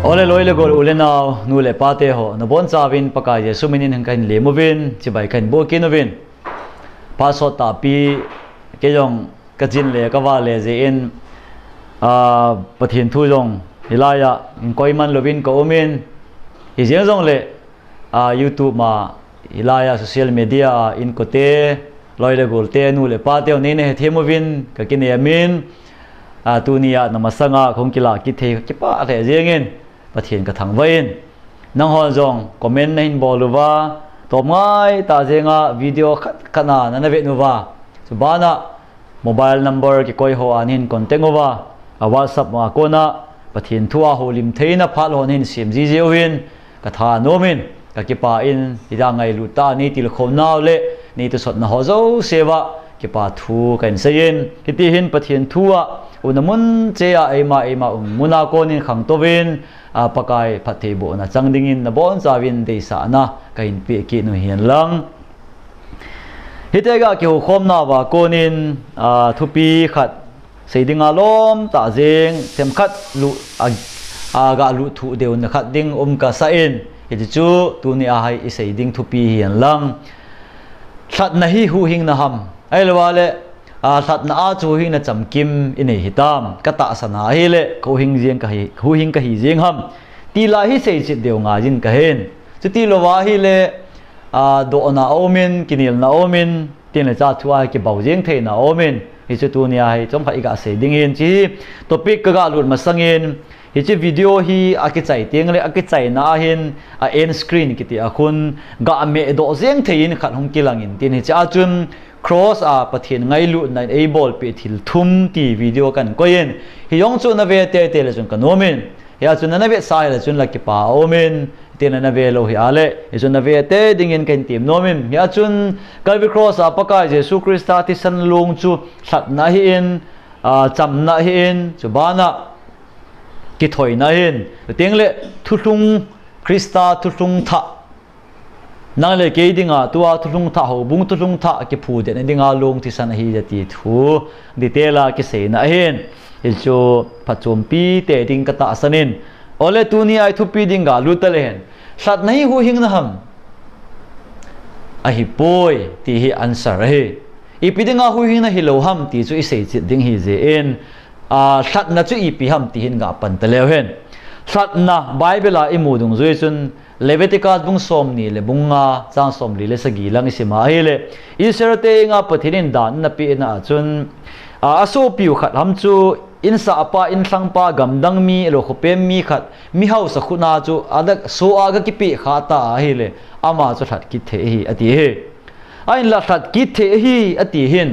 ole loile gol ulenau nule pate ho na bon chawin paka je suminin hangkan lemovin chibai kan bokinovin pasota pi kejong kajin le kawa le je in pathin thu jong hilaya in koiman lovin ko omin hi jeng jong le youtube ma hilaya social media in kote loile gol te nule pate ne ne themovin ka kine amin tunia namasanga khongkila ki the ki pa the jengin pathian ka thang vain nang hol jong comment na hin boluwa to mai ta jenga video khana na ve nuwa subana mobile number ki koi ho anin contact over whatsapp ma kona pathian thua holim theina phal honin sim ji jewin ka tha nomin ka ki pa in ida ngai luta ni til khomnaw le ni to sot na ho zo sewa ki pa thu kan sayin kiti hin pathian thua unamun chea ema muna konin khang tovin pakai phathebo na changdingin na bon chawin deisa na kain pe ki no hian lang hitega ki khomna wa konin thupi khat seidinga lom ta jeng tem khat lu aga lu thu deun na khat ding ka sa in hi chu tuni a hai seiding thupi hian lang that na hi hu hing na ham ai lawale that na a chu hing na chamkim inei hitam kata sana hi le ko hing jeng ka hi hu hing ka hi jeng ham ti la hi sei chit deu nga jin ka hen chu ti lo wa hi le do na omin kinil na omin tin le cha thua ki bau jeng the na omin hi chu tu nia hi chom khai ga sei ding hin chi topic ka ga lut ma sangin hi chi video hi a ki chai teng le a ki chai na hin a end screen ki ti a khun ga me do jeng thein khat hong kilangin tin hi cha chun cross pathin ngai lu na able pe thil thum ti video kan koyen hi yong chu na ve te le chun kanomin ya chun na ve sai le chun la ki pa omin tin na ve lo hi ale hi chun na ve te dingin kan tim nomin ya chun kalvi cross paka jesu krista ti san lung chu that na hi in cham na hi in chu bana ki thoi na hin teng le thutlung krista thutlung tha nang le ke dinga tua thulung tha ho bung thulung tha ki phu de dinga lung ti san hi jati thu ditela ki se na hin ilcho phachom pi te ding ka ta sanin ole tuni ai thu pi dinga lutal hen sat nahi hu hing na ham a hi poi ti hi answer he I pi dinga hu hing na hi lo ham ti chu I sei chit ding hi je en sat na chu I pi ham ti hin ga pan ta lew hen sat na bible a imu dung zui chun Leviticus bung som ni le bunga chang som li le sagi lang isima hi le Israel nga pathinin dan na pi na chun aso piu khat ham chu in sa apa in thlang pa gamdang mi lo khopem mi khat mi hau sa khuna chu adak so aga ki pi khata hi le ama chu that ki the hi ati he ain la that ki the hi ati hin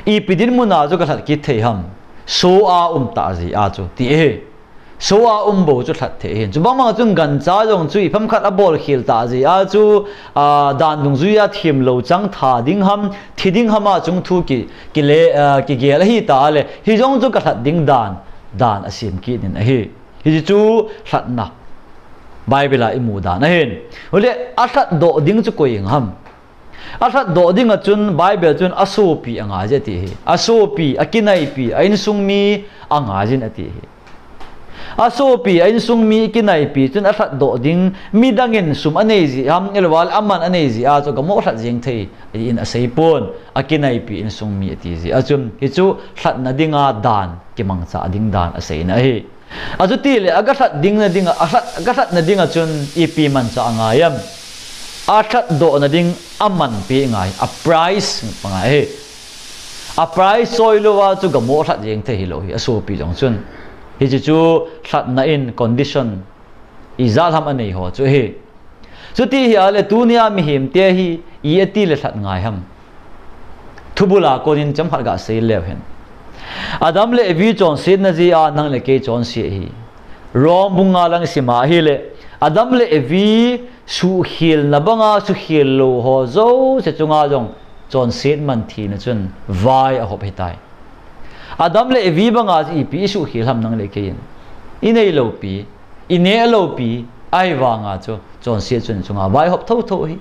I pidin mu na chu ka that ki the ham so a ta ji a chu ti he so a bo chu that the hin chu bang chung gan cha jong chu pham khat a bol khil ta ji a chu dan dung zuya thim lo chang tha ding ham thiding hama chung thu ki le ki gel hi ta le hi jong chu ka that ding dan asim ki nin a hi chu that na bible a imu dan a hin ole a that do ding chu ko ing ham a that do ding a chun bible chun aso pi anga je ti hi aso pi akinai pi ain sung mi anga jin ati hi asopi ain sung mi kinai pi chun a that do ding mi dangin sum anei ji ham elwal aman anei ji a chu gamo that jeng thei in a seipon akinai pi in sung mi ati ji achum hi chu that na dinga dan ki mangcha ding dan a sei na hi aju ti le aga that ding na dinga aga that na dinga chun ipi man cha anga yam a that do na ding aman pi ngai a price pangai he a price soilo wa chu gamo that jeng thei hi lo hi asopi jong chun hi chu that na in condition izal ham anei ho chu hi chu ti hi ale tunia mi him te hi I ti le that ngai ham thubula konin cham har ga sei lew hen adam le vi chon sit na ji a nang le ke chon si hi rom bunga lang sima hi le adam le vi su hil na banga su hil lo ho zo se chunga jong chon sit man thi na chun vai a hop hitai Adam le vi banga I pi su hil ham nang le ke in inei lo pi ine lo pi ai wanga chu chon se chun chunga vai hop tho hi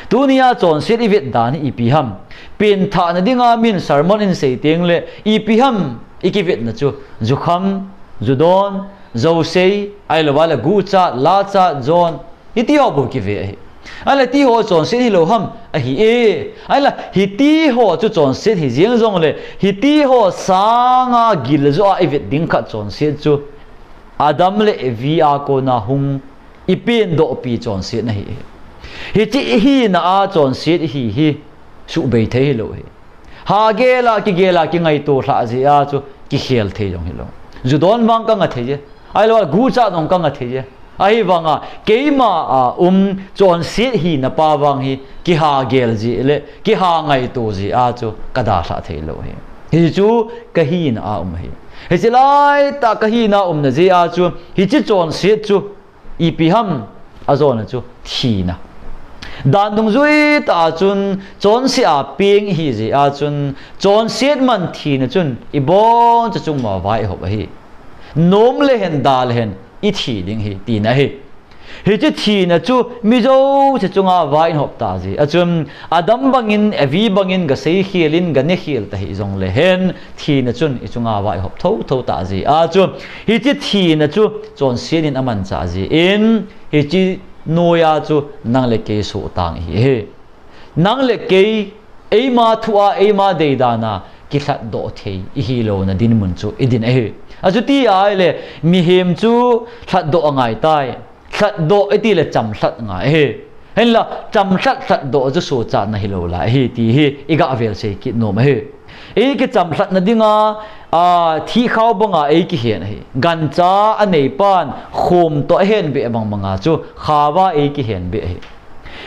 tunia chon se I vet dan I pi ham pin tha na dinga min sermon in sei teng le I pi ham I ki vet na chu zukham zudon Jose ai lo wala gu cha la cha John hiti ho bu ki ve ala ti ho chon sin hi lo ham a hi e ala hi ti ho chu chon sin hi jeng jong le hi ti ho sanga gil zo a evit ding kha chon sin chu Adam le vi a ko na hung ipin do pi chon sin na hi chi hi na a chon sin hi su be the lo hi ha gela ki ngai to hla ji a chu ki khel the jong hi lo zu don wang ka nga the je ai lo gu cha nong ka nga the je ai wanga keima chon sit hi na pa wang hi ki ha gel ji le ki ha ngai to ji a chu kada hla the lo hi chu ka hi na a hi he chi lai ta ka hi na na ji a chu hi chi chon sit chu I pi ham a zo na chu thi na dan dong zui ta chun chon si a ping hi ji a chun chon set man thi na chun I bon cha chung ma vai ho hi nom le hen dal hen I thi ding hi ti na hi chi thi na chu mi zo cha chunga vai hop ta ji a chun adam bangin avi bangin ga sei khielin ga ne khiel ta hi zong le hen thi na chun I chunga vai hop tho ta ji a chu chi thi na chu chon senin aman cha ji in chi noya chu nang le ke so tang hi he nang le ke ei ma thua ei ma dei dana ki thlat do thei hi lo na din mun chu idin he a chu ti ai le mi hem chu thlat do angai tai thlat do eti le cham thlat ngai he hen la cham thlat do chu so cha na hi lo la hi ti hi iga vel se ki no ma he ei ke cham thlat na dinga thi khau bonga ei ki hen hi gan cha anei pan khom to hen be bang manga chu khawa ei ki hen be hi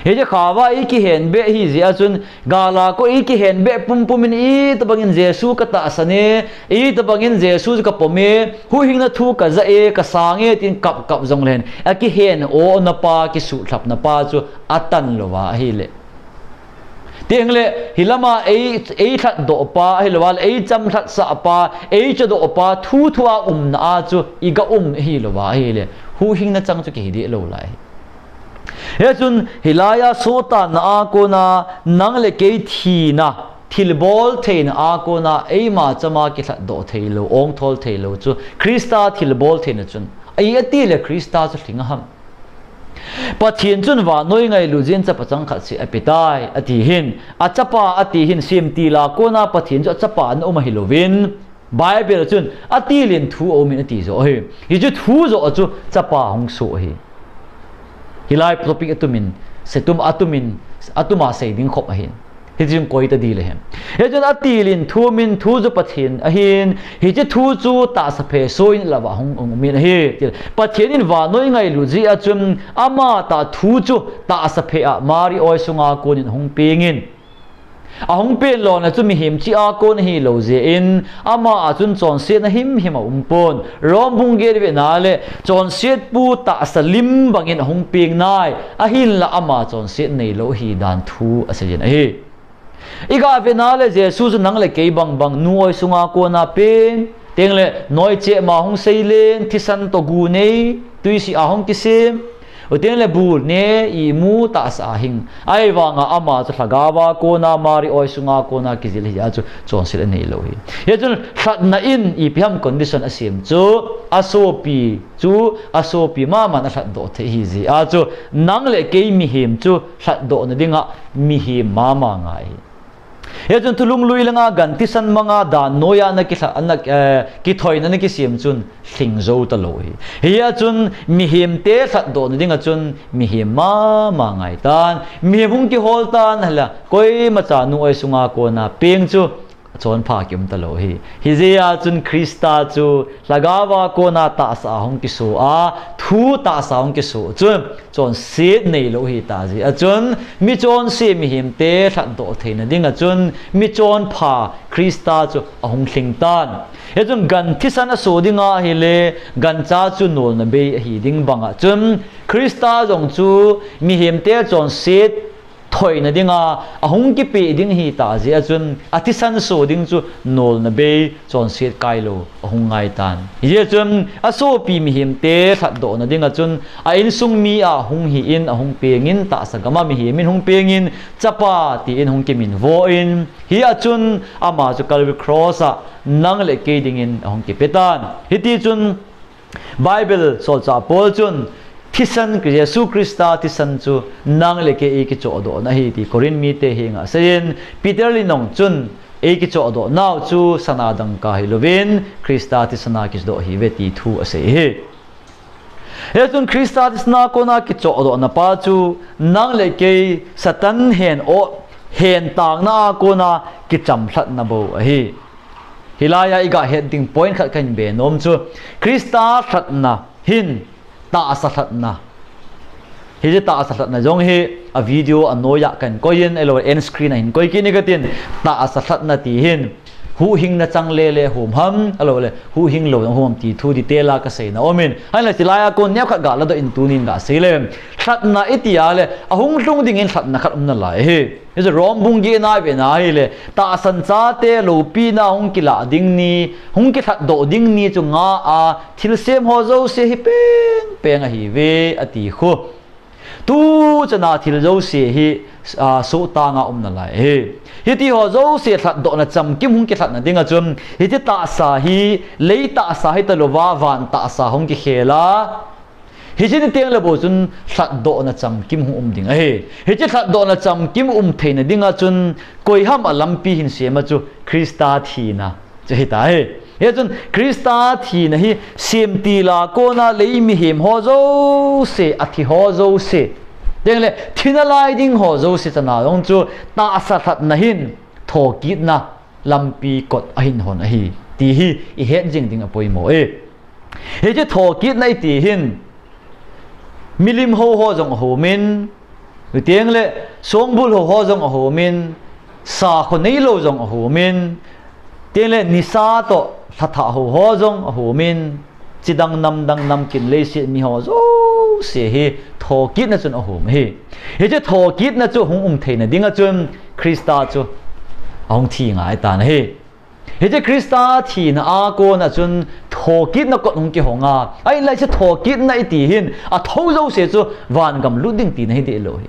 he je khawa ei ki hen be hi zia chun gala ko ei ki hen be pumin I to bangin jesu ka ta asane ei to bangin jesu ka pome hu hing na thu ka za e ka sange tin kap jong len a ki hen o na pa ki su thlap na pa chu atan lowa hi le tiếng lệ hilama ấy thật độ pa hilawal ấy chăm thật sa pa ấy cho độ pa thu thua na chu iga hilawa hile hu hing na chang chu ki di lo lai he chun hilaya sota na ko na nang le ke thi na thilbol thein a ko na ei ma chama ki thla do theilo ong thol theilo chu krista thilbol thein chun ai ati le krista chu thlinga ham pathian chun wa noi ngai lu jin cha pachang kha si apitai ati hin achapa ati hin sim ti la ko na pathian chu achapa an oma hilovin bible chun ati lin thu omin ati zo hi hi chu thu zo chu chapa hong so hi hilai topic atumin setum atuma seiding khop ahin hi jing koi ta di le hem he jon atilin thu min thu zu pathin ahin hi che thu chu ta sa phe soin lawa hong min hi pathin in wa noi ngai lu ji achum ama ta thu chu ta sa phe a mari oi sunga konin hong pengin a hong pen lo na chu mi him chi a kon hi lo je in ama a chun chon se na him a pon rom bung ge ve na le chon set pu ta sa lim bangin hong peng nai a hin la ama chon set nei lo hi dan thu a se jen a hi iga venale Jesus nang le ke bang nuoi sunga ko na pen teng le noi che ma hong seilen thisan to gu nei tuisi a hong kisim o teng le bul ne I mu ta sa hing ai wanga ama chu thagawa ko na mari oi sunga ko na kizil hi a chu chon sil nei lo hi ye chun that na in I piam condition asim chu asopi ma na that do the hi ji a chu nang le ke mi him chu that do na dinga mi hi ma ngai he chun tulung lui langa ganti san manga da noya na ki anak ki thoi na ki sim chun thing zo ta lo hi ya chun mi him te that do na dinga chun mi him ma ngai tan mi hung ki hol tan hala koi ma cha nu oi sunga ko na peng chu chon pha kim ta lo hi zia chun krista chu lagawa ko na ta sa hong ki so a thu ta sa hong ki so chon se nei lo hi ta ji a chun mi chon se mi him te that do theina dinga chun mi chon pha krista chu a hong thling tan he chun gan thisan a so dinga hi le gan cha chu nol na be hi ding banga chun krista jong chu mi him te chon se thoi na dinga a hung ki pe ding hi ta ji a chun athisan so ding chu nol na be chon set kai lo a hung ngai tan ye chun a so pi mi him te that do na dinga chun a in sung mi a hung hi in a hung pengin ta sa gama mi hi min hung pengin chapa ti in hung ki min vo in hi a chun ama chu Calvary cross a nang le ke ding in a hung ki petan hi ti chun Bible sol cha Paul chun thisan Jesus Christa thisan chu nang leke e ki cho do na hi ti Korin mi te hinga sen Peter linong chun e ki cho do naw chu sanadang ka hi lovin Christa thisana kis do hi veti thu ase he he chun Christa thisna ko na ki cho do na pa chu nang leke satan hen o hen tang na ko na ki cham thlat na bo hi hilaya iga heading point khat kan be nom chu Christa thlat na hin ta sa thlat na hi ta sa thlat na jong hi a video anoya kan koin elo end screen hin koi ki negatin ta sa thlat na ti hin hu hing na chang le le hum ham alo le hu hing lo hum ti thu di tela ka sei na omin han la tilaya ko nya khat ga la do in tunin ga sei le thlat na itia le a hung tlung ding in thlat na khat na la he is a rom bung gi na be na hi le ta san cha te lo pi na hung ki la ding ni hung ki that do ding ni chu nga a thil sem ho zo se hi peng a hi ve ati khu tu chana thil zo se hi so ta nga na lai he hi ti ho zo se that do na cham kim hung ki that na dinga chum hi ti ta sa hi lei ta sa hi ta lo wa van ta sa hung ki khela hi chi tiang le bo chun that do na cham kim hung ding a he hi chi that do na cham kim theina dinga chun koi ham alam pi hin se ma chu Christa thina che hi ta he he chun Christa thina hi sem ti la ko na lei mi hem ho zo se athi ho zo se deng le thina lai ding ho zo se chana long chu ta sa that na hin tho ki na lampi kot a hin hon a hi ti hi I het jing ding a poi mo e he che tho ki nai ti hin milim ho jong ho min tiang le songbul ho jong ho min sa kho nei lo jong ho min tiang le nisa to thatha ho jong ho min chidang nam kin le se mi ho zo se he tho kit na chun ho he he che tho kit na chu hung theina dinga chun Christa chu ong thi ngai ta na he he che Christa thi na a ko na chun tho kit na ko hung ki honga ai lai che tho kit na I ti hin a tho zo se chu van gam lu ding ti na he de lo he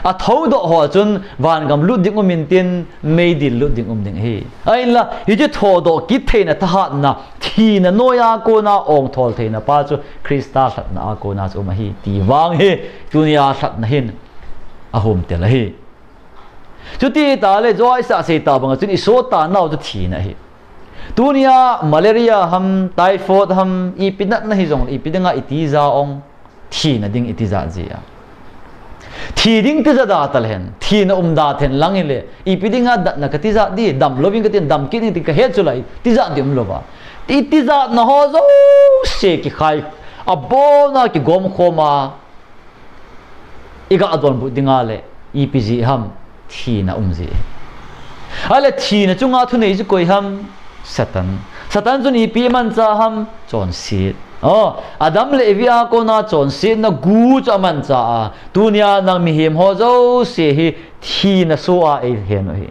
a tho do ho chun van gam lu ding min tin mei di lu ding ding he ai la hi che tho do kit theina ta ha na thi na noya ko na ong thol theina pa chu Christa sat na a ko na chu ma hi ti wang he dunia sat na hin a hom te la hi chu ti ta le joy sa se ta bang chu I so ta nau chu thi na hi dunia malaria ham typhoid ham ipinat na hi jong ipidanga itiza ong thi na ding itiza ji a thi ding te da tal hen thi na da then langile ipidinga da na katiza di dam loving katin dam kin ti ka he chulai tiza dim lova itiza na ho zo se ki khai abona ki gom khoma iga adon bu dingale ipg ham thi na ji ale thi na chunga thu nei ji koi ham satan chun ipi man cha ham chon si Adam le evia ko na chon sin na gu cha man cha dunia nang mi hem ho zo se hi thi na so a e hen hi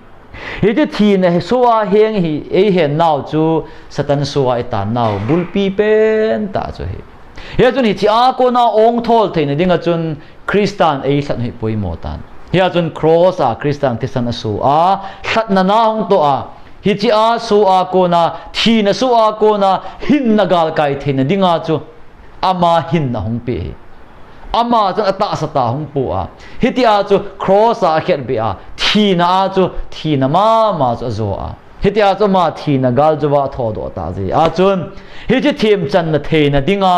hi te thi na so a heng hi e hen naw chu satan so a ta naw bul pi pen ta chu hi he chun hi chi a ko na ong thol thein dinga chun Christian e san hi poi mo tan hi chun cross a Christian ti san so a sat na na hong to a hi chi a so a ko na thi na so a ko na hin na gal kai thein dinga chu ama hin na hong pe ama chu ata sa ta hong pu a hi ti a chu cross a khet be a thi na a chu thi na ma chu zo a hi ti a chu ma thi na gal chu wa tho do ta ji a chun hi chi them chan na thein dinga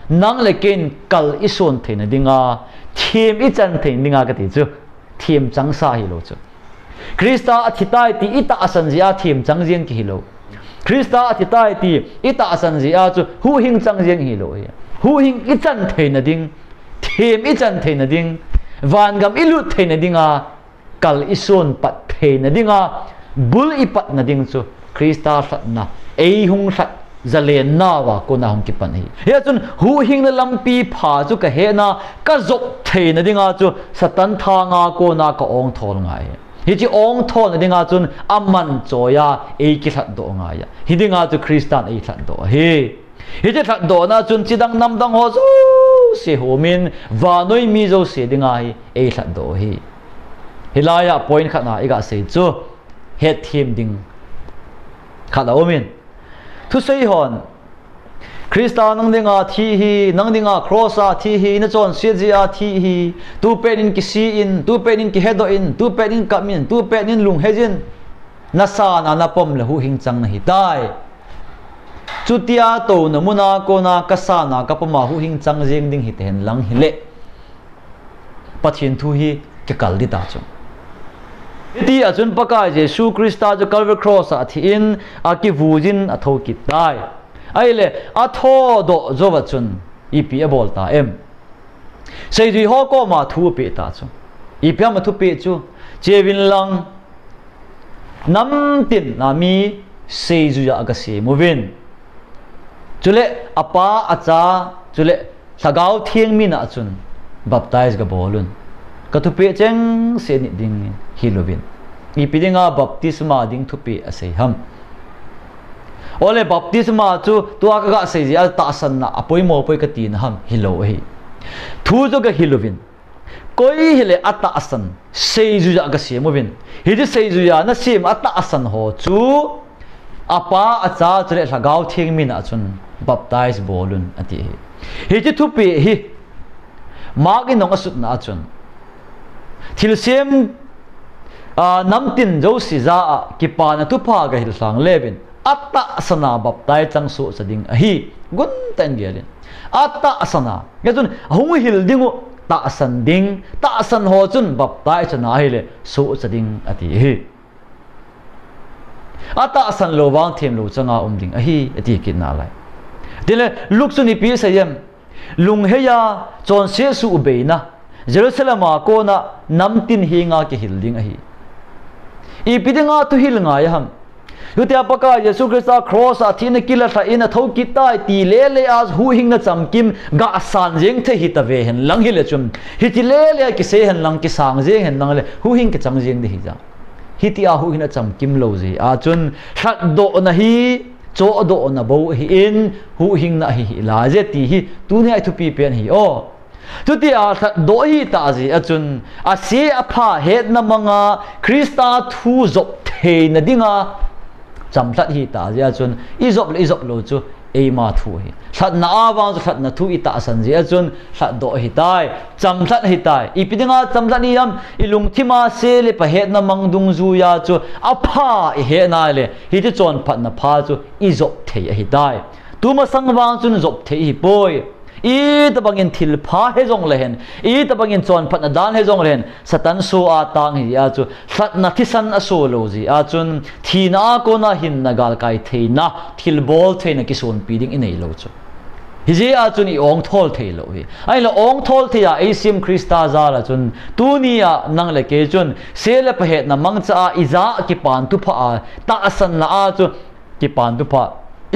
nang le ken kal ison thein dinga them I chan thein dinga ka ti chu them chang sa hi lo chu Christa athitai ti ita asan zia thim chang jeng ki hilo Christa athitai ti ita asan zia chu hu hing chang jeng hilo hu hing I chan theina ding them I chan theina ding van gam I lut theina dinga kal ison pat theina dinga bul I pat na ding chu Christa sat na ei hung sat zalen na wa ko na hum ki pan hi he chun hu hing na lampi pha chu ka he na ka zok theina dinga chu satan tha nga ko na ka ong thol ngai hi chi ong thol na dinga chun aman choya e ki that do nga ya hi dinga chu Christian e that do hi chi that do na chun chidang nam dang ho zo se ho min wa noi mi zo se dinga hi e that do hi hilaya point khana iga se chu het thim ding khada omin thu sei hon Krista nang dinga thi hi nang dinga crossa thi hi na chon sia thi hi tu penin ki si in tu penin ki hedo in tu penin kamin tu penin lung hejin nasa na napom le hu hing chang na hi tai chutia to namuna ko na kasana kapama hu hing chang jeng ding hi ten lang hi le pathin thu hi ke kal di ta chu ti achun paka Jesu Krista jo Calvary cross a thi in a ki vujin a tho ki tai aile a tho do zo wa chun ipi a bol ta em sei ji ho ko ma thu pe ta chu ipi ma thu pe chu chevin lang nam tin na mi sei ju ya ga se movin chule apa acha chule sagau thieng mi na chun baptize ga bolun ka thu pe cheng se ni ding hilovin ipi dinga baptisma ding thu pe ase ham ole baptisma chu tua ka se ji ta san na apoi mo poi ka tin ham hilo hi thu jo ga hilovin koi hile ata asan sei ju ga se movin hi ji sei ju ya na sim ata asan ho chu apa acha chule sagau thieng mi na chun baptize bolun ati hi ji thu pe hi magi nong asut na chun thil sem nam tin jo si za ki pa na tu pha ga hil sang levin atta sana baptai chang so sading hi gun tan gelin atta asana yatun hung hil dingu ta asan ding ta asan ho chun baptai chana hi le so sading ati hi atta asan lo wang them lo changa ding hi ati kin na lai dile luk chuni pi sayem lung heya chon se su beina Jerusalem ko na nam tin hi nga ki hilding hi ipidinga tu hil nga ya ham yutia paka Yesu Krista cross a thina kila tha in a tho kitai ti le le as hu hing na chamkim ga san jeng the hi ta ve hen lang hi le chum hi ti le le ki se hen lang ki sang jeng hen lang le hu hing ki chang jeng de hi ja hi ti a hu hing na chamkim lo ji a chun that do na hi cho do na bo hi in hu hing na hi la je ti hi tu ne ai thu pi pen hi o tu ti a do hi ta ji a chun a se a pha het na manga Krista thu zop the na dinga cham thlat hi ta ji a chun izop lo chu e ma thu hi thlat na awang chu thlat na thu i ta san ji a chun thlat do hi tai cham thlat hi tai ipidinga cham thlat ni am ilung thima se le pa het na mang dung zu ya chu a pha he na le hi ti chon phat na pha chu izop the hi tai tu ma sang wang chun zop the hi poi i tabangin thil pha he jong lehen i tabangin chon phat na dan he jong lehen satan so a tang hi a chu thlat na thisan a so lo ji a chun thina ko na hin na gal kai theina thil bol theina ki son piding inei lo chu hi je a chun i ong thol thei lo hi ai la ong thol thea asim Krista za la chun tu ni a nang le ke chun se le pa he na mang cha iza ki pan tu pha a ta asan la a chu ki pan tu pha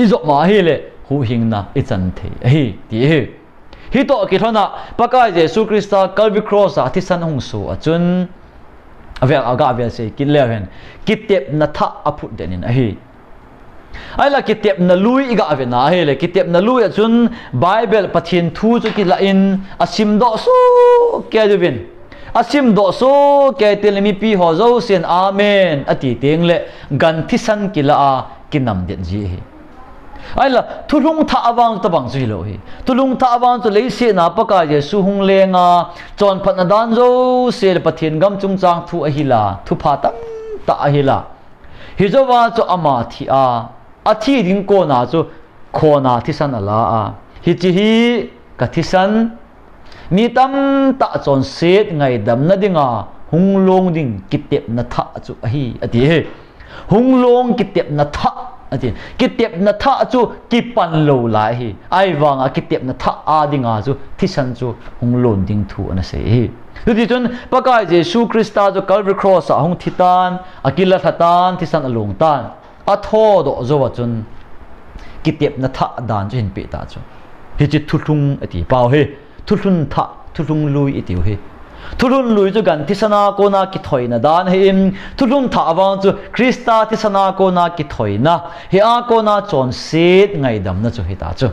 izo ma hi le hu hing na i chan thei hi ti hi hi to ki thona paka Jesu Krista Calvary cross a thi san hung so a chun avek aga avek se kin le hen kitep na tha aput denin a hi ai la kitep na lui iga ave na he le kitep na lui a chun Bible pathin thu chu ki la in asim do so ke dubin asim do so ke telmi pi ho zo sen amen ati teng le gan thi san ki la a kinam den ji hi ai la thulung tha awang ta bang chi lo hi thulung tha awang chu lei se na paka Jesu hung lenga chon phat na dan zo se pathin gam chung chang thu a hi la thu pha tam ta a hi la hi zo wa chu ama thi a thi ding ko na chu kho na thi san ala a hi chi hi ka thi san mi tam ta chon set ngai dam na dinga hung long ding kitep na tha chu a hi ati he hung long kitep na tha ati kitep na tha chu ki pan lo lai hi ai wanga kitep na tha a dinga chu thisan chu hung lon ding thu ana se hi tu ti chun pakai Jesu Krista chu Calvary cross a hung thitan akila thatan thisan along tan a tho do zo wa chun kitep na tha dan chu hin pe ta chu hi chi thulung ati pau he thulun tha thulung lui iti he thulun lui chu gan thisana ko na ki thoina dan he in thulun tha awang chu Krista thisana ko na ki thoina he a ko na chon sit ngai dam na chu hi ta chu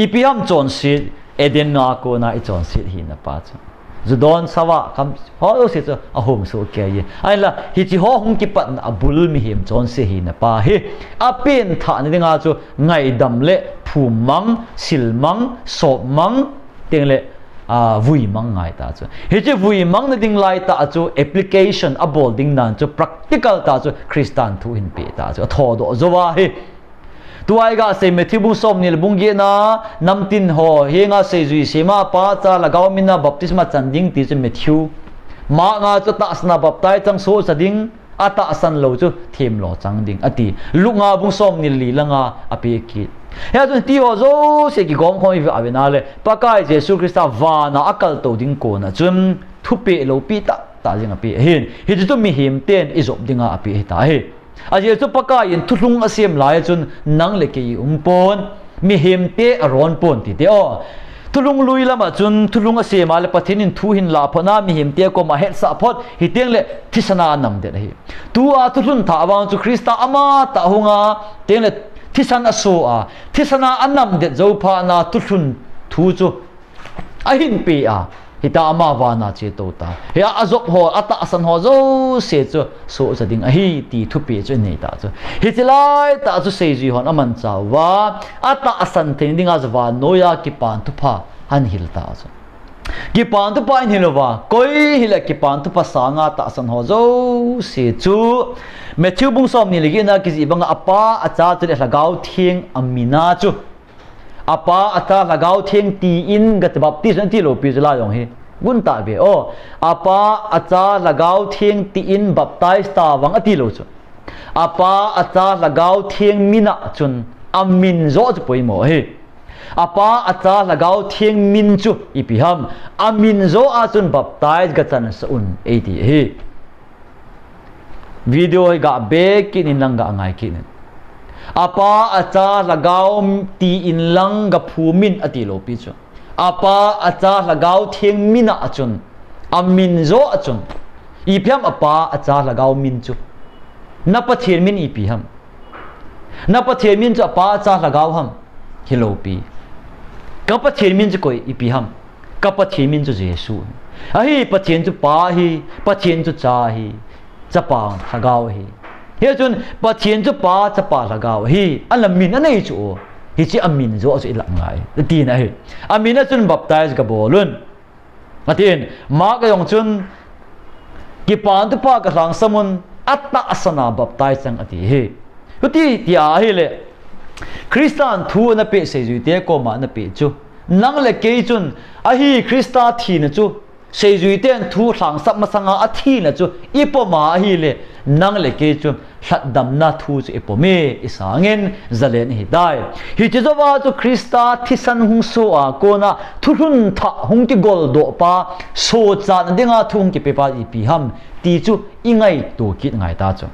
ipiam chon sit eden na ko na I chon sit hi na pa chu Zudon sawa kam ho se cho a hom so ke ye ai la hi chi ho hung ki pat na bul mi him chon se hi na pa hi a pen tha ni nga chu ngai dam le phu mang sil mang so mang teng le vui mang ngai ta chu hi chi vui mang na ding lai ta chu application a bol ding nan chu practical ta chu Christian thu hin pe ta chu tho do zo wa hi tuai ga se Matthew bung som nil bung ge na nam tin ho he nga se zui se ma pa cha la gaw min na baptisma chanding ti che Matthew ma nga chu ta asna baptai chang so sa ding ata asan lo chu them lo chang ding ati lu nga bung som nil li la nga ape ki he chu ti ho zo se ki gom khoi vi avena le pakai Jesus Christa va na akal to ding ko na chum thu pe lo pi ta jing ape hin hi chu mi him ten izop dinga ape ta he aje chu paka in thulung asem lai chun nang le ke umpon mi him te aron pon ti te o thulung lui lama chun thulung asem ale pathin in thu hin la phona mi him te ko ma het sa phot hi teng le thisana nam de hi tu a thulun tha awang chu Krista ama ta hunga teng le thisan aso a thisana anam de zo pha na thulun thu chu a hin pe a hita ama wana che to ta he azop ho ata asan ho zo se chu so cha ding a hi ti thu pe chu nei ta chu hi tilai ta chu se ji hon aman cha wa ata asan thing ding az wa noya ki pan tu pha han hil ta chu ki pan tu pa in hilwa koi hila ki pan tu pa sanga ta asan ho zo se chu Matthew bung som ni legi na ki ji bang apa acha chu le lagau thieng amina chu apa ata lagau thieng ti in gat baptism ti lo pi la yong hi gun ta be o apa acha lagau thieng ti in baptize ta wang ati lo chu apa acha lagau thieng mina chun amin zo chu poi mo hi apa acha lagau thieng min chu ipiham amin zo a chun baptize ga chan sa un ati hi video ga be kin in lang ga ngai kin apa acha lagau ti in lang ga phumin ati lo pi chu apa acha lagau thieng mina achun amin zo achun iphiam apa acha lagau min chu na pathian min ipiham na pathian min chu apa acha lagau ham hilo pi ka pathian min chu koi ipiham ka pathian min chu Jesu ahi pathian chu pa hi pathian chu cha hi chapa lagau hi he chun pathian chu pa chapa lagau hi alamin anei chu hi chi amin zo chu ilak ngai ti na hi amin chun baptize ka bolun matin ma ka yong chun ki pan tu pa ka lang samun atta asana baptize chang ati hi uti ti a hi le Christian thu na pe se ju te ko ma na pe chu nang le ke chun a hi Christa thi na chu se ju ten thu thang sap ma sanga a thi na chu ipoma hi le nang le ke chu hlat dam na thu chu ipome isangen zalen hi dai hi chi zowa chu Krista thisan hung so a ko na thulun tha hung ki gol do pa so chan dinga thung ki pe pa ipi ham ti chu ingai to kit ngai ta chu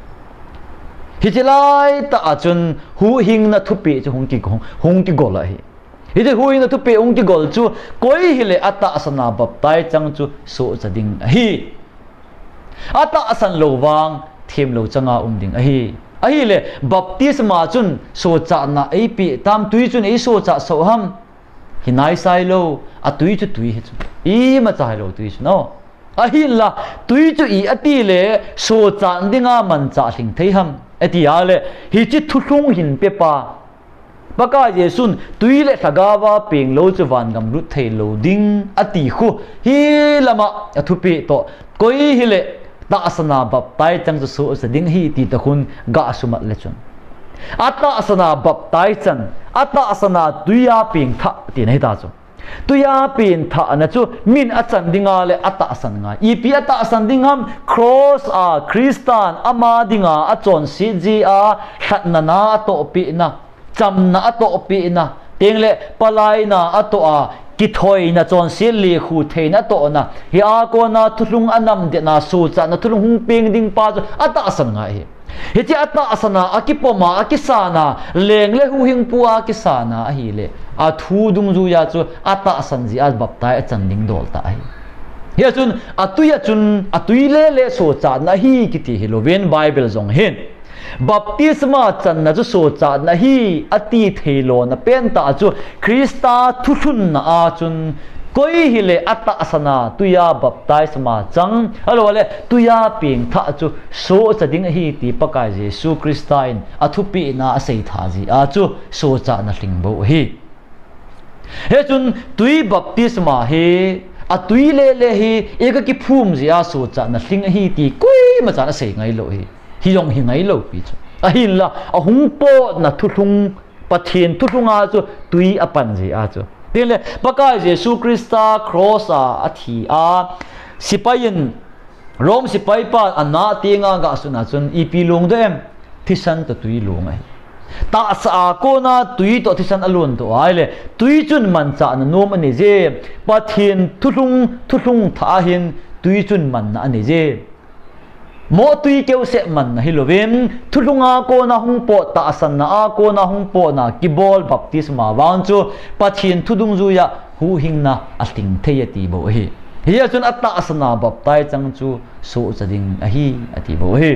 hi chi lai ta achun hu hing na thu pe chu hung ki gol a hi hi de hui na tu pe ong ki gol chu koi hile ata asana baptai chang chu so cha ding hi ata asan lo wang them lo changa ding hi le baptisma chun so cha na ai pi tam tui chun ei so cha so ham hinai sai lo a tui chu tui chu i ma cha lo tui chu no hi la tui chu i ati le so cha dinga man cha thing thei ham ati ya le hi chi thu hlung hin pe pa baka Yesun tui le thagawa peng lo chuwan gam lut thei lo ding ati khu hi lama athupi to koi hi le ta asana baptai chang chu so sa ding hi ti ta khun ga sumat le chun ata asana baptai chan ata asana tuya peng tha ti nei ta chu tuya pin tha na chu min achan dinga le ata asan nga ipi ata asan dingam cross a Christian ama dinga achon si ji a thatna na to pi na cham na ato pi na tengle palai na ato a ki thoi na chon sil li khu thei na to na hi a ko na thulung anam de na su cha na thulung hung peng ding pa ata asan nga hi hi chi ata asana akipoma akisana leng le hu hing pu akisana hi le a thu dung zu ya chu ata asan ji as baptai achan ding dol ta hi hi chun atuya chun atui le so cha na hi ki ti hiloven bible zong hin baptisma chan na chu so cha na hi ati theilo na pen ta chu Krista thuthun na a chun koi hile ata asana tuya baptize ma chang alo le tuya ping tha chu so cha ding hi ti pakai Jesu Christain athupi na sei tha ji a chu so cha na hling bo hi he chun tui baptisma he a tui le hi eka ki phum ji a so cha na hling hi ti koi ma cha na sei ngai lo hi yong hi ngai lo pi chu a hin la a hung po na thu thung pathin thu thunga chu tui apan ji a chu tin le pakai Jesu Christa cross a thi a sipayin rom sipai pa ana tinga ga suna chun ipi lung dem thisan to tui lung ai ta sa ko na tui to thisan alun to ai le tui chun man cha na nom ani je pathin thu thung tha hin tui chun man na ani je mo tui keu se man na hilovin thulunga ko na hungpo ta asan na a ko na hungpo na kibol baptisma wang chu pathin thudung zu ya hu hing na ating thei ti bo hi hi chun atta asana baptai chang chu so chading a hi ati bo hi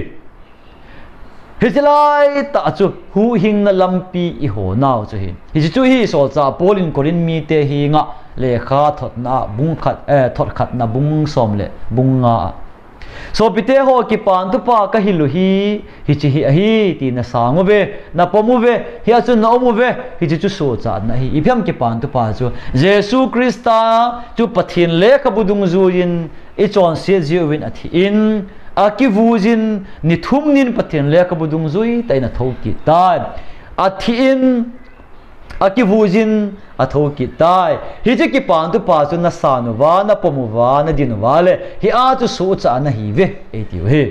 hijlai ta chu hu hing na lampi i ho naw chu hi chu hi so cha polin korin mi te hi nga le kha thot na bung khat thot khat na bung som le bung nga so pite ho ki pan tu pa ka hilu hi chi hi ti na sangu ve na pomu ve hi chu no mu ve hi chu so cha na hi ipyam ki pan tu pa chu Jesu Christa chu pathin le ka budung zu in i chon se jiwin athi in a ki vujin ni thum nin pathin le ka budung zui tai na tho ki ta athi in a ki vujin a tho ki tai hi je ki pan tu pa chu na sanu wa na pomu wa na dinu wa le hi a chu so cha na hi ve e ti he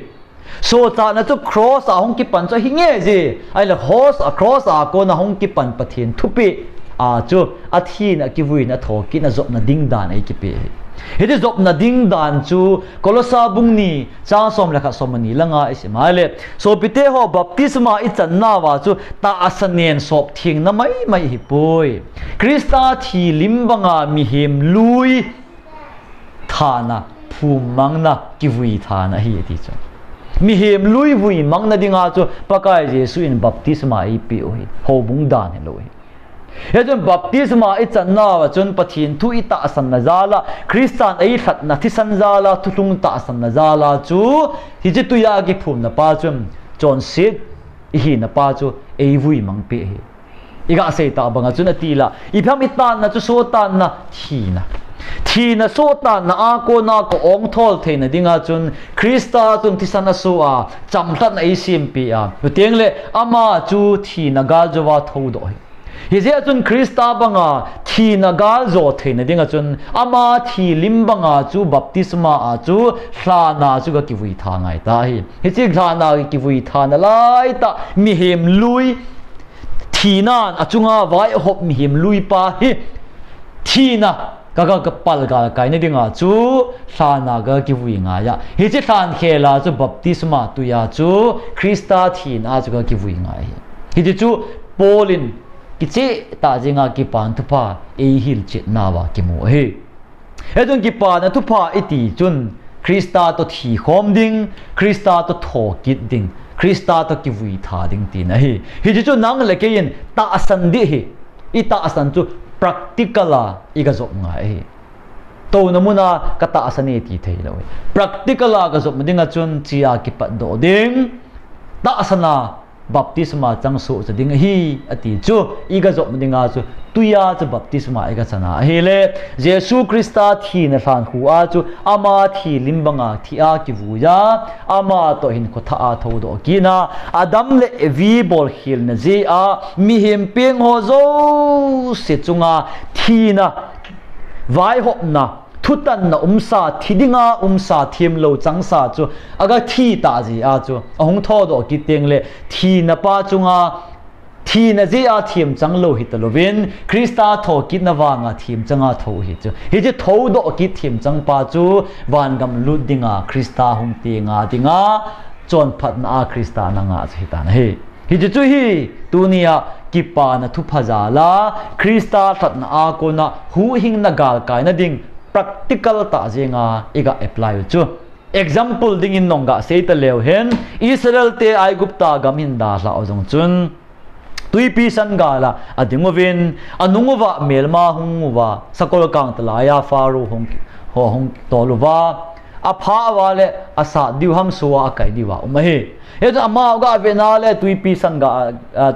so cha na chu cross a hong ki pan cha hi nge ji ai la horse a cross a ko na hong ki pan pathin thupi a chu a thi na ki vui na tho ki na zop na ding dan ai ki pe he de zop na ding dan chu kolosa bung ni cha som la kha somani langa isimale so pite ho baptisma I chan na wa chu ta asanen sop thing na mai hi poi Krista thi limbanga mi him lui thana phumang na ki vui thana hi ti chu mi him lui vui mang na dinga chu pakai Jesu in baptisma I pi hi ho bung dan he lo hi he chun baptisma I chan na wa chun pathin thu I ta asan na zala Christian ai that na thisan zala thutung ta asan na zala chu hi je tu ya gi phum na pa chum chon sit hi na pa chu ei vui mang pe hi iga sei ta banga chun atila I pham I tan na chu so tan na thi na so tan na a ko na ko ong thol the na dinga chun Krista chun thisan na so a cham tat na I sim pi a teng le ama chu thi na gal jawa tho do hi je chun Krista banga thi na gal zo the na dinga chun ama thi lim banga chu baptisma a chu hla na chu ga ki vui tha ngai ta hi chi hla na ki vui tha na lai ta mi hem lui thi nan achunga vai hop mi hem lui pa hi thi na ka pal ga kai na dinga chu hla na ga ki vui nga ya hi chi hlan khela chu baptisma tu ya chu Krista thi na chu ga ki vui nga hi chu polin kiche ta jinga ki pan tu pa e hil che nawa ki mo he hedun ki pa na tu pa iti chun Krista to thi khom ding Krista to tho kit ding Krista to ki vui tha ding ti na hi chu nang le ke yin ta asan di hi I ta asan chu practicala I ga zop nga hi to namuna ka ta asan e ti thei lo practicala ga zop dinga chun chia ki pa do ding ta asana baptisma chang so cha ding hi ati chu iga zop dinga chu tuya cha baptisma iga chana hele Jesu Krista thi na than hu a chu ama thi limbanga thi a ki vuya ama to hin ko tha a tho do kina adam le vi bol hil na je a mi hem peng ho zo se chunga thi na vai hop na thutan na umsa thidinga umsa thim lo changsa chu aga thi ta ji a chu ahung tho do ki teng le thi na pa chunga thi na je a thim chang lo hit lovin Krista tho ki na wanga thim changa tho hi chu hi je tho do ki thim chang pa chu wan gam lu dinga Krista hum ti nga dinga chon phat na a Krista na nga chi ta na he hi je chu hi tunia ki pa na thu phaja la Krista that na a ko na hu hing na gal kai na ding practical ta jenga iga apply chu example ding in nonga seita leo hen Israel te ai gupta gamin da la ojong chun tuipi san gala adingovin anungova melma hungwa sakol kang talaya faru hong toluwa apha wale asa diuham suwa kai diwa umahi edo ama ga venale tuipi san ga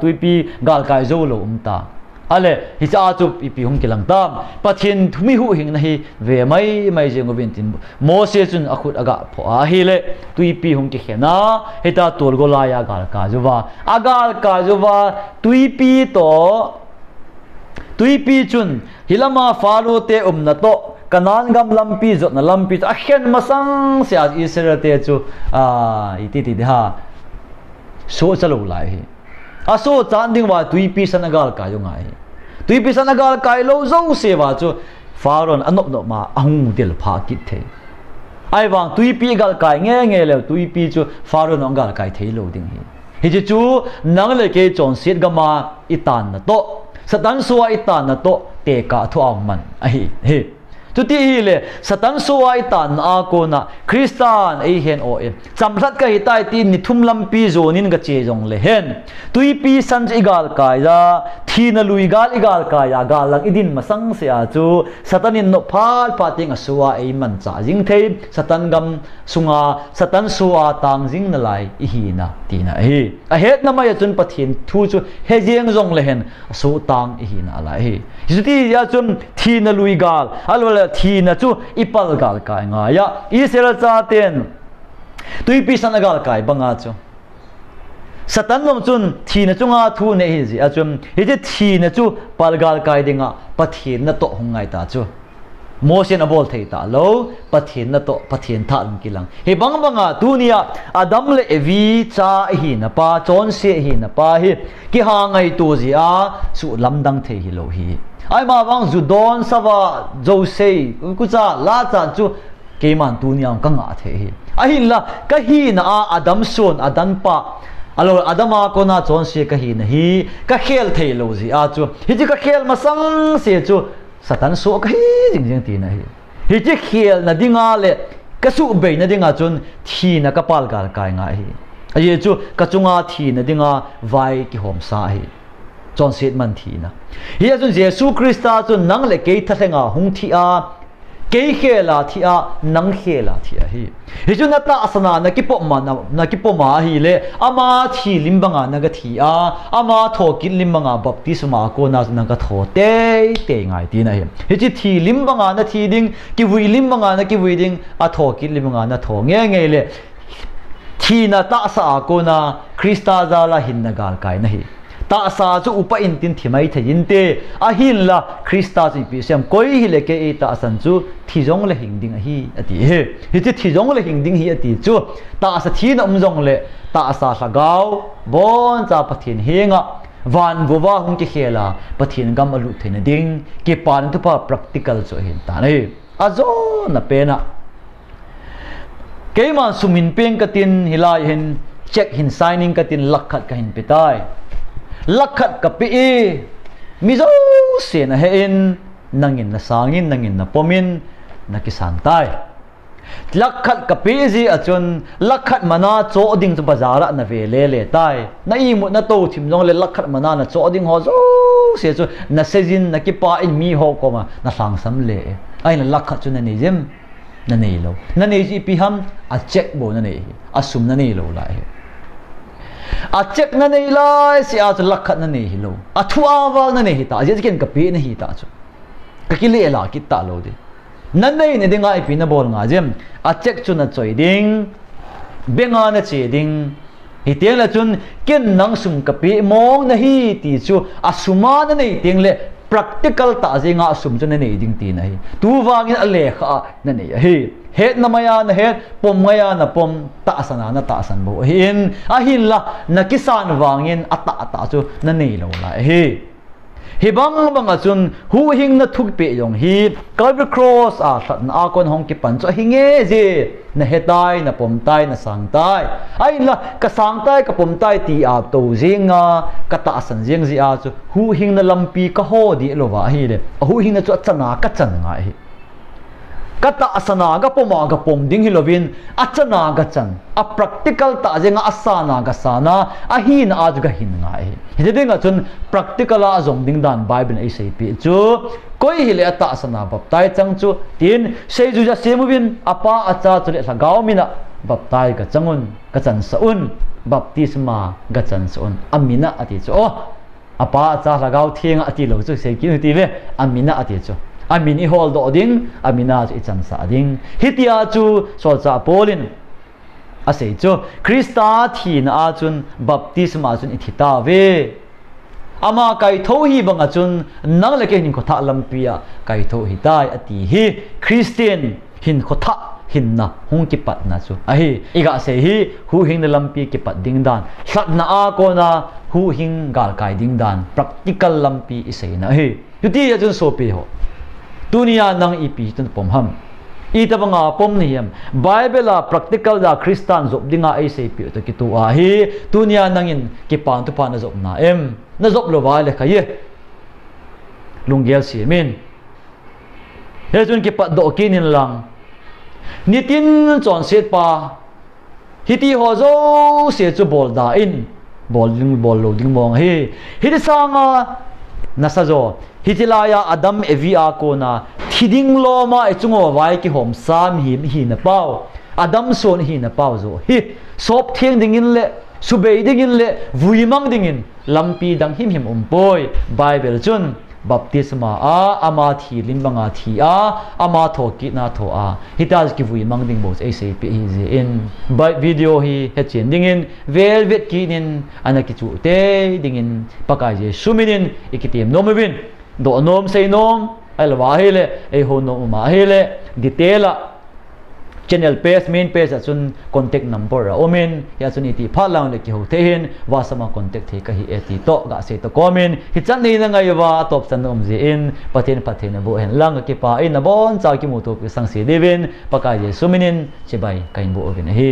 tuipi gal kai zolo umta ale hi cha chu pi hung kilang tam pathin thumi hu hing na hi ve mai jengovin tin mo se chun akhut aga pho a hi le tuipi hung ki khena heta tol golaya gal ka juwa agal ka juwa tuipi chun hilama faru te na to kanan gam lampi zot na lampi a khen masang sia israel te chu iti ha so chalo lai hi aso chanding wa tuipi sanagal ka yo ngai tuipi sanagal kai lo zo se wa chu faron anop no ma ahung del pha kit the ai wang tuipi gal kai nge le tuipi chu faron ong gal kai thei lo ding hi chu nang le ke chon sit gama itan na to satan suwa itan na to te ka thu ang man hi tuti hi le satan suwa itan a ko na kristan ei hen o e chamlat ka hitai ti ni thum lampi zonin ga che jong le hen tuipi san igal kai ya thina lui gal igal kai ya gal lang idin masang se a chu satanin no phal pating suwa ei man cha jing thei satan gam sunga satan suwa tang jing na lai i hi na ti na hi a het na mai chun pathin thu chu he jeng jong le hen so tang i hi na lai hi juti ya chun thina lui gal alwala thina chu ipal gal kai nga ya isel cha ten tuipi san gal kai banga chu satan nom chun thina chunga thu ne hi ji a chum hi je thina chu pal gal kai dinga pathin na to hungai ta chu motion abol thei ta lo pathin na to pathin tha kilang he banga dunia adam le evi cha hi na pa chon se hi na pa hi ki ha ngai tu ji a su lamdang thei hi lo hi ai ma wang zu don sawa zo sei ku cha la cha chu ke man dunia ka nga the hi a hin la ka hi na a adam son adan pa alo adama ko na chon se ka hi na hi ka khel thei lo ji a chu hi ji ka khel ma sang se chu satan so ka hi jing ti na hi ji khel na dinga le ka su be na dinga chun thi na ka pal gal kai nga hi a ye chu ka chunga thi na dinga vai ki hom sa hi chon set man thi na hi chun jesu krista chun nang le ke thalenga hung thi a ke khela thi a nang khela thi a hi chun ta asana na ki po ma hi le ama thi limbanga na ga thi a ama tho kin limbanga baptisma ko na na ga tho te ngai ti na hi chi thi limbanga na thi ding ki wi limbanga na ki wi ding a tho kin limbanga na tho nge le thi na ta sa ko na krista za la hin na gal kai na hi ta sa chu upa in tin thimai thein te a hin la krista chi pi sem koi hi le ke e ta san chu thijong le hing ding hi ati he hi chi thijong le hing ding hi ati chu ta sa thi na jong le ta sa sagau bon cha pathin henga van gowa hung ki khela pathin gam alu theina ding ki pan tu pa practical chu hin ta nei azo na pena keman sumin peng katin hilai hin check hin signing katin lakhat ka hin pitai lakhat ka pi mizo se na hein nangin na sangin nangin na pomin na kisantai lakhat ka pi ji achun lakhat mana cho ding chu bazara na ve le tai na i mu na to thim jong le lakhat mana na cho ding ho zo se chu na sejin na ki pa in mi ho ko ma na sang sam le ai na lakhat chu na ni jem na nei lo na nei ji pi ham a check bo na nei asum na nei lo lai a check na nei lai si a chu lakhat na nei hi lo a thua wa na nei hi ta je ken ka pi na hi ta chu ka ki le la ki ta lo de na nei ne dinga i pi na bol nga jem a check chu na choi ding benga na che ding hi tiang la chun ken nang sum ka pi mong na hi ti chu asuma na nei tiang le practical ta zinga sum chu na nei ding ti na hi tu wangin a le kha na nei hi het na maya na het pom maya na pom ta asana na ta asan bo hin a hin la na kisan wangin ata chu na nei lo la hi bang chun hu hing na thuk pe yong hi Calvary cross a that na kon hong ki pan chu hinge je na hetai na pom tai na sang tai ai la ka sang tai ka pom tai ti a to zinga ka ta asan jing ji a chu hu hing na lampi ka ho di lo wa hi le hu hing na chu chana ka chan nga hi kata asana ga poma ga pom ding hilovin achana ga chan a practical ta jenga asana ga sana a hin a ga hin ngai he denga chun practical a zong ding dan bible ai sei pi chu koi hile ata asana baptai chang chu tin sei ju ja semovin apa acha chu le sagau mina baptai ga changun ga chan saun baptisma ga chan saun amina ati chu o apa acha sagau thieng ati lo chu sei ki ti ve amina ati chu amin I hol do ding amina chu I chan sa ding hitia chu so cha polin asei chu krista thin a chun baptisma chun ithita ve ama kai tho hi banga chun nang leke nin ko tha lampia kai tho hi tai ati hi christian hin ko tha hin na hung ki pat na chu a hi iga se hi hu hing na lampi ki pat ding dan hlat na a ko na hu hing gal kai ding dan practical lampi isei na hi yuti ya chun so pi ho dunia nang ipi chun pom ham I tabanga pom ni yam bible la practical da christian zob dinga ai sei pi to ki tu a hi dunia nangin ki pan tu pan zob na em na zob lo wa le khaye lunggel si min he chun ki pa do kinin lang nitin chon set pa hiti ho zo se chu bol da in bol lo ding mong hi hiti sanga nasa zo hitilaya adam evia ko na thiding lo ma echungo vai ki hom sam hi na pau adam son hi na pau zo hi sop thieng dingin le subei dingin le vuimang dingin lampi dang him umpoi bible chun baptisma a ama thi limbanga thi a ama thoki na tho a hitas ki vuimang ding bo ai sei pi hi je in by video hi he chen dingin velvet kinin anaki chu te dingin pakai je suminin ikitim nomwin do nom sei nom alwa hele ei ho no ma hele detaila channel page main page achun contact number a omen ya chun iti phalang le ki ho the hin wa sama contact the ka hi eti to ga se to comment hi chan nei na ngai wa top chan om je in pathen bo hen lang ki pa in a bon cha ki mu to sang se devin pakai je suminin chibai kain bo ovin hi